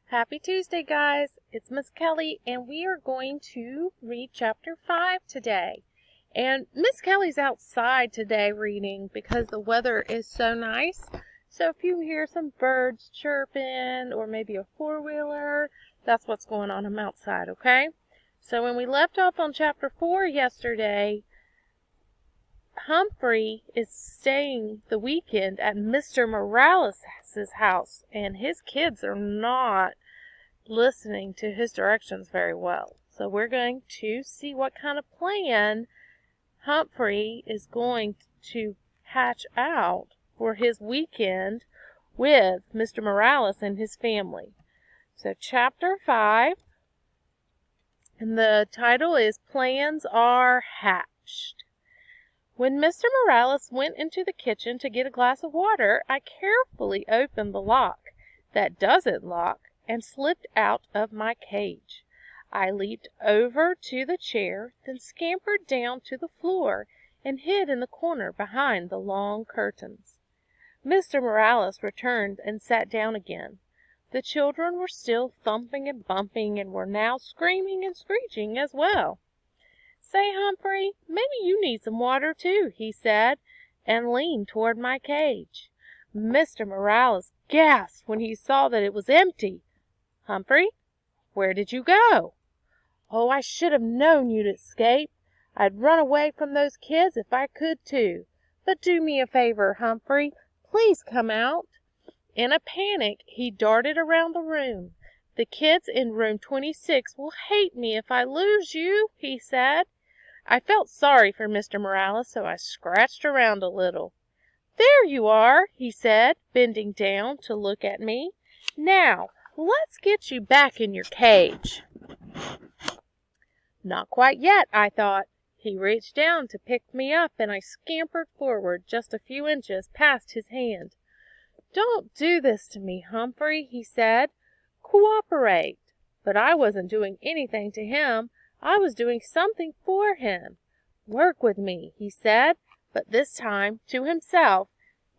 Happy Tuesday, guys. It's Miss Kelly, and we are going to read Chapter 5 today. And Miss Kelly's outside today reading because the weather is so nice. So if you hear some birds chirping or maybe a four-wheeler, that's what's going on. I'm outside, okay? So when we left off on Chapter 4 yesterday, Humphrey is staying the weekend at Mr. Morales' house, and his kids are not listening to his directions very well. So we're going to see what kind of plan Humphrey is going to hatch out for his weekend with Mr. Morales and his family. So Chapter 5, and the title is Plans Are Hatched. When Mr. Morales went into the kitchen to get a glass of water, I carefully opened the lock that doesn't lock and slipped out of my cage. I leaped over to the chair, then scampered down to the floor and hid in the corner behind the long curtains. Mr. Morales returned and sat down again. The children were still thumping and bumping and were now screaming and screeching as well. "Say, Humphrey, maybe you need some water too," he said, and leaned toward my cage. Mr. Morales gasped when he saw that it was empty. "Humphrey, where did you go?" "Oh, I should have known you'd escape. I'd run away from those kids if I could too. But do me a favor, Humphrey. Please come out." In a panic, he darted around the room. "The kids in room 26 will hate me if I lose you," he said. I felt sorry for Mr. Morales, so I scratched around a little. "There you are," he said, bending down to look at me. "Now, let's get you back in your cage." Not quite yet, I thought. He reached down to pick me up, and I scampered forward just a few inches past his hand. "Don't do this to me, Humphrey," he said. "Cooperate." But I wasn't doing anything to him. I was doing something for him. "Work with me," he said, but this time to himself.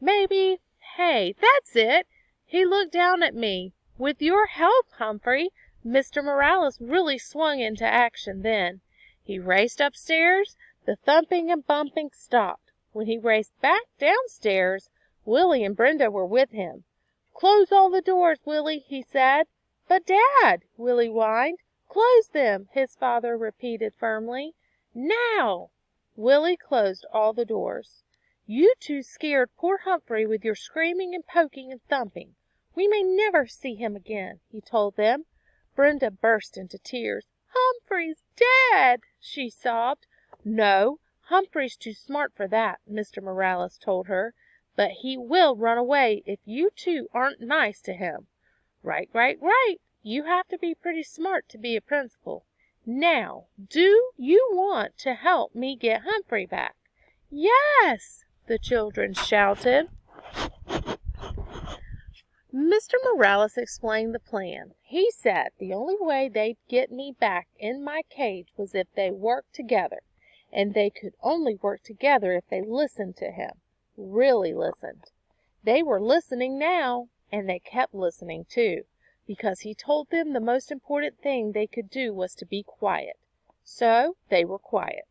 "Maybe, hey, that's it." He looked down at me. "With your help, Humphrey." Mr. Morales really swung into action then. He raced upstairs. The thumping and bumping stopped. When he raced back downstairs, Willie and Brenda were with him. "Close all the doors, Willie," he said. "But, Dad," Willie whined. "Close them," his father repeated firmly. "Now!" Willie closed all the doors. "You two scared poor Humphrey with your screaming and poking and thumping. We may never see him again," he told them. Brenda burst into tears. "Humphrey's dead," she sobbed. "No, Humphrey's too smart for that," Mr. Morales told her. "But he will run away if you two aren't nice to him." "Right, right, right. You have to be pretty smart to be a principal. Now, do you want to help me get Humphrey back?" "Yes!" the children shouted. Mr. Morales explained the plan. He said the only way they'd get me back in my cage was if they worked together, and they could only work together if they listened to him, really listened. They were listening now, and they kept listening too, because he told them the most important thing they could do was to be quiet. So they were quiet.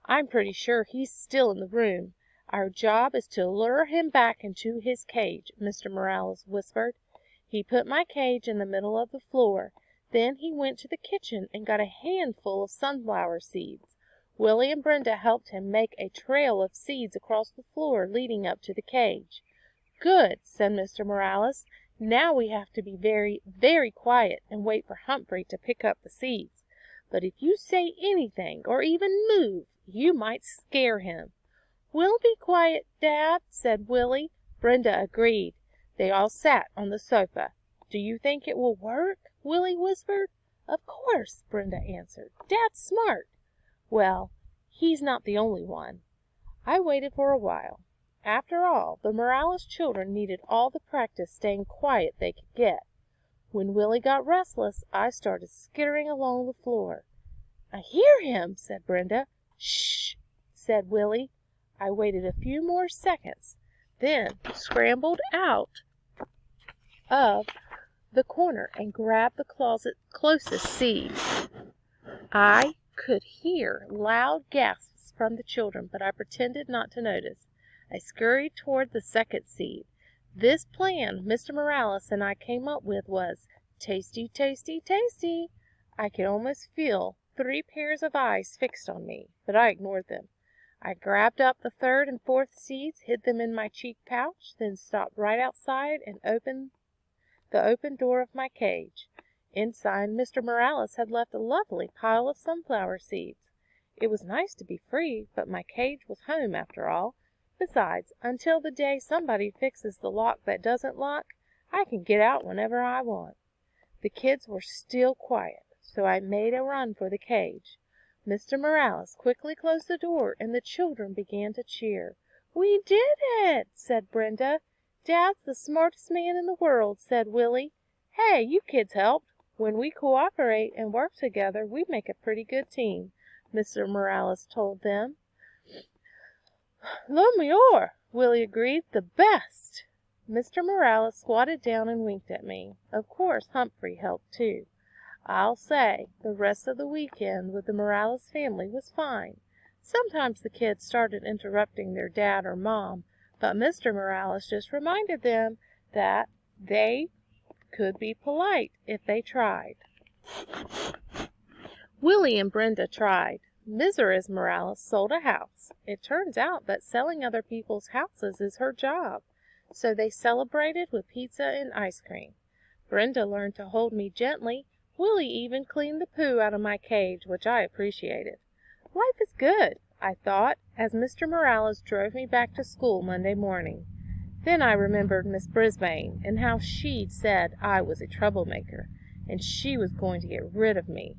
"I'm pretty sure he's still in the room. Our job is to lure him back into his cage," Mr. Morales whispered. He put my cage in the middle of the floor. Then he went to the kitchen and got a handful of sunflower seeds. Willie and Brenda helped him make a trail of seeds across the floor leading up to the cage. "Good," said Mr. Morales. "Now we have to be very, very quiet and wait for Humphrey to pick up the seeds. But if you say anything or even move, you might scare him." "We'll be quiet, Dad," said Willie. Brenda agreed. They all sat on the sofa. "Do you think it will work?" Willie whispered. "Of course," Brenda answered. "Dad's smart." "Well, he's not the only one." I waited for a while. After all, the Morales children needed all the practice staying quiet they could get. When Willie got restless, I started skittering along the floor. "I hear him," said Brenda. "Shh," said Willie. I waited a few more seconds, then scrambled out of the corner and grabbed the closet closest seat. I could hear loud gasps from the children, but I pretended not to notice. I scurried toward the second seed. This plan Mr. Morales and I came up with was tasty, tasty, tasty. I could almost feel 3 pairs of eyes fixed on me, but I ignored them. I grabbed up the third and fourth seeds, hid them in my cheek pouch, then stopped right outside and opened the open door of my cage. Inside, Mr. Morales had left a lovely pile of sunflower seeds. It was nice to be free, but my cage was home after all. Besides, until the day somebody fixes the lock that doesn't lock, I can get out whenever I want. The kids were still quiet, so I made a run for the cage. Mr. Morales quickly closed the door, and the children began to cheer. "We did it!" said Brenda. "Dad's the smartest man in the world," said Willie. "Hey, you kids helped. When we cooperate and work together, we make a pretty good team," Mr. Morales told them. "Lo mejor," Willie agreed. "The best." Mr. Morales squatted down and winked at me. Of course, Humphrey helped too. I'll say, the rest of the weekend with the Morales family was fine. Sometimes the kids started interrupting their dad or mom, but Mr. Morales just reminded them that they could be polite if they tried. Willie and Brenda tried. Mrs. Morales sold a house. It turns out that selling other people's houses is her job, so they celebrated with pizza and ice cream. Brenda learned to hold me gently. Willie even cleaned the poo out of my cage, which I appreciated. Life is good, I thought, as Mr. Morales drove me back to school Monday morning. Then I remembered Miss Brisbane, and how she'd said I was a troublemaker, and she was going to get rid of me.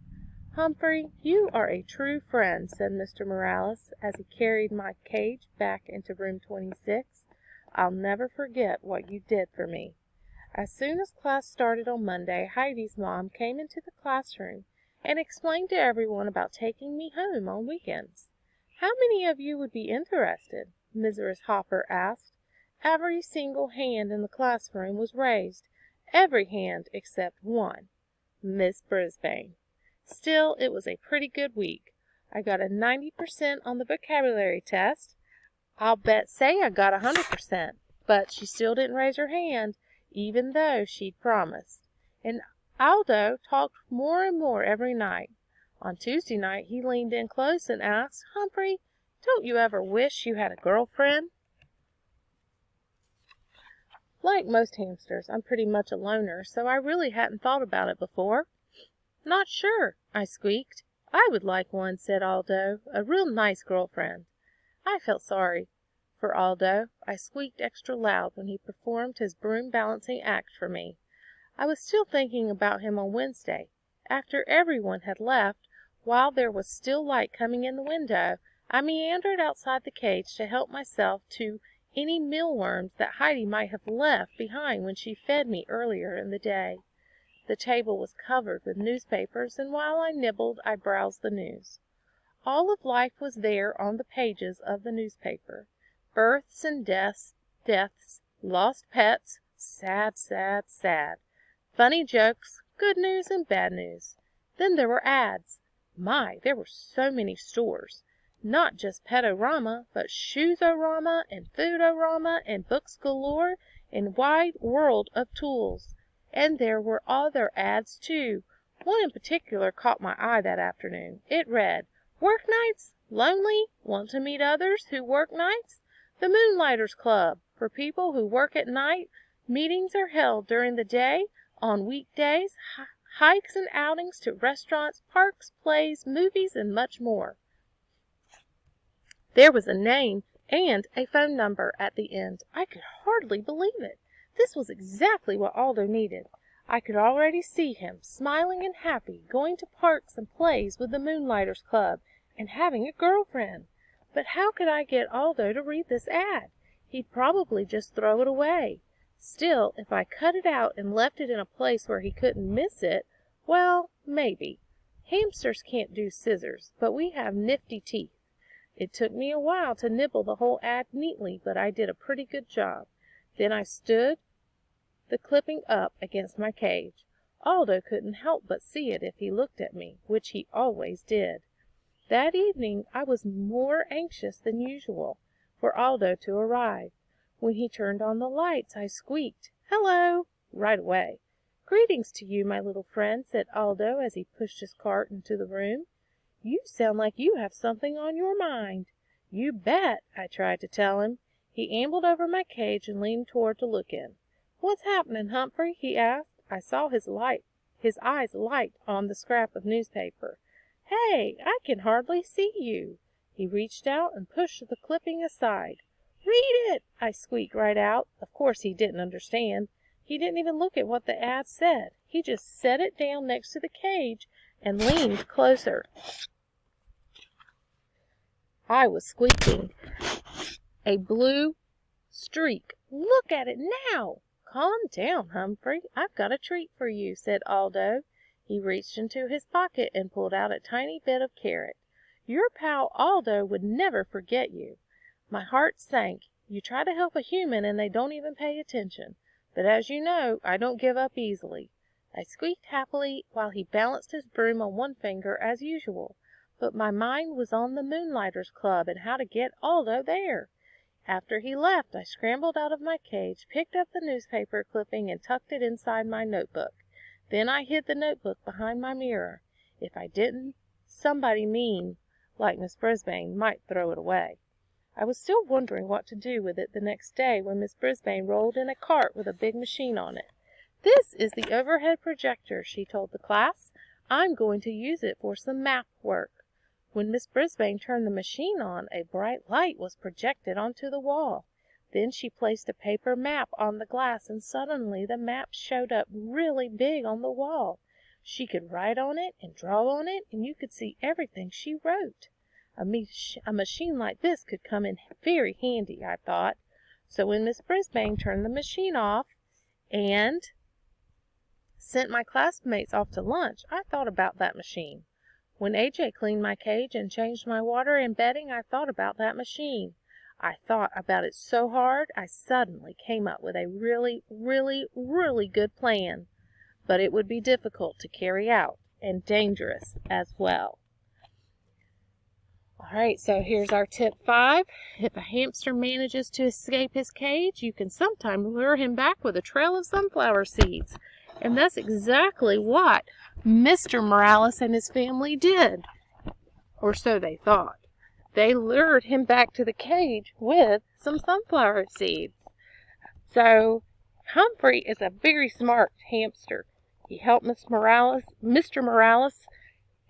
"Humphrey, you are a true friend," said Mr. Morales, as he carried my cage back into room 26. "I'll never forget what you did for me." As soon as class started on Monday, Heidi's mom came into the classroom and explained to everyone about taking me home on weekends. "How many of you would be interested?" Mrs. Hopper asked. Every single hand in the classroom was raised. Every hand except one, Miss Brisbane. Still, it was a pretty good week. I got a 90% on the vocabulary test. I'll bet say I got 100%, but she still didn't raise her hand, even though she'd promised. And Aldo talked more and more every night. On Tuesday night, he leaned in close and asked, "Humphrey, don't you ever wish you had a girlfriend?" Like most hamsters, I'm pretty much a loner, so I really hadn't thought about it before. "Not sure," I squeaked. "I would like one," said Aldo, "a real nice girlfriend." I felt sorry for Aldo. I squeaked extra loud when he performed his broom balancing act for me. I was still thinking about him on Wednesday. After everyone had left, while there was still light coming in the window, I meandered outside the cage to help myself to any mealworms that Heidi might have left behind when she fed me earlier in the day. The table was covered with newspapers, and while I nibbled, I browsed the news. All of life was there on the pages of the newspaper. Births and deaths, lost pets, sad, sad, sad. Funny jokes, good news and bad news. Then there were ads. My, there were so many stores. Not just Pet-O-Rama, but Shoes-O-Rama and Food-O-Rama and books galore and wide world of tools. And there were other ads, too. One in particular caught my eye that afternoon. It read, "Work nights? Lonely? Want to meet others who work nights? The Moonlighters Club. For people who work at night, meetings are held during the day. On weekdays, hikes and outings to restaurants, parks, plays, movies, and much more." There was a name and a phone number at the end. I could hardly believe it. This was exactly what Aldo needed. I could already see him, smiling and happy, going to parks and plays with the Moonlighters Club, and having a girlfriend. But how could I get Aldo to read this ad? He'd probably just throw it away. Still, if I cut it out and left it in a place where he couldn't miss it, well, maybe. Hamsters can't do scissors, but we have nifty teeth. It took me a while to nibble the whole ad neatly, but I did a pretty good job. Then I stood the clipping up against my cage. Aldo couldn't help but see it if he looked at me, which he always did. That evening I was more anxious than usual for Aldo to arrive. When he turned on the lights, I squeaked, "Hello!" right away. "Greetings to you, my little friend," said Aldo as he pushed his cart into the room. "You sound like you have something on your mind." "You bet," I tried to tell him. He ambled over my cage and leaned toward to look in. "What's happening, Humphrey?" he asked. I saw his eyes light on the scrap of newspaper. "Hey, I can hardly see you." He reached out and pushed the clipping aside. "Read it!" I squeaked right out. Of course he didn't understand. He didn't even look at what the ad said. He just set it down next to the cage and leaned closer. I was squeaking. "A blue streak. Look at it now!" "Calm down, Humphrey. I've got a treat for you," said Aldo. He reached into his pocket and pulled out a tiny bit of carrot. "Your pal Aldo would never forget you." My heart sank. You try to help a human and they don't even pay attention. But as you know, I don't give up easily. I squeaked happily while he balanced his broom on one finger as usual. But my mind was on the Moonlighters Club and how to get Aldo there. After he left, I scrambled out of my cage, picked up the newspaper clipping, and tucked it inside my notebook. Then I hid the notebook behind my mirror. If I didn't, somebody mean, like Miss Brisbane, might throw it away. I was still wondering what to do with it the next day when Miss Brisbane rolled in a cart with a big machine on it. "This is the overhead projector," she told the class. "I'm going to use it for some map work." When Miss Brisbane turned the machine on, a bright light was projected onto the wall. Then she placed a paper map on the glass, and suddenly the map showed up really big on the wall. She could write on it and draw on it, and you could see everything she wrote. A machine like this could come in very handy, I thought. So when Miss Brisbane turned the machine off and sent my classmates off to lunch, I thought about that machine. When AJ cleaned my cage and changed my water and bedding, I thought about that machine. I thought about it so hard, I suddenly came up with a really, really, really good plan. But it would be difficult to carry out and dangerous as well. All right, so here's our tip 5. If a hamster manages to escape his cage, you can sometimes lure him back with a trail of sunflower seeds. And that's exactly what Mr. Morales and his family did, or so they thought. They lured him back to the cage with some sunflower seeds. So Humphrey is a very smart hamster. He helped Mr. Morales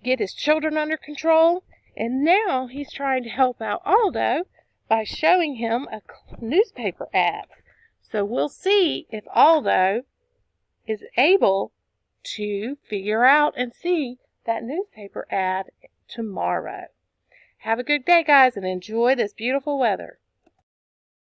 get his children under control, and now he's trying to help out Aldo by showing him a newspaper ad. So we'll see if Aldo is able to figure out and see that newspaper ad tomorrow. Have a good day, guys, and enjoy this beautiful weather.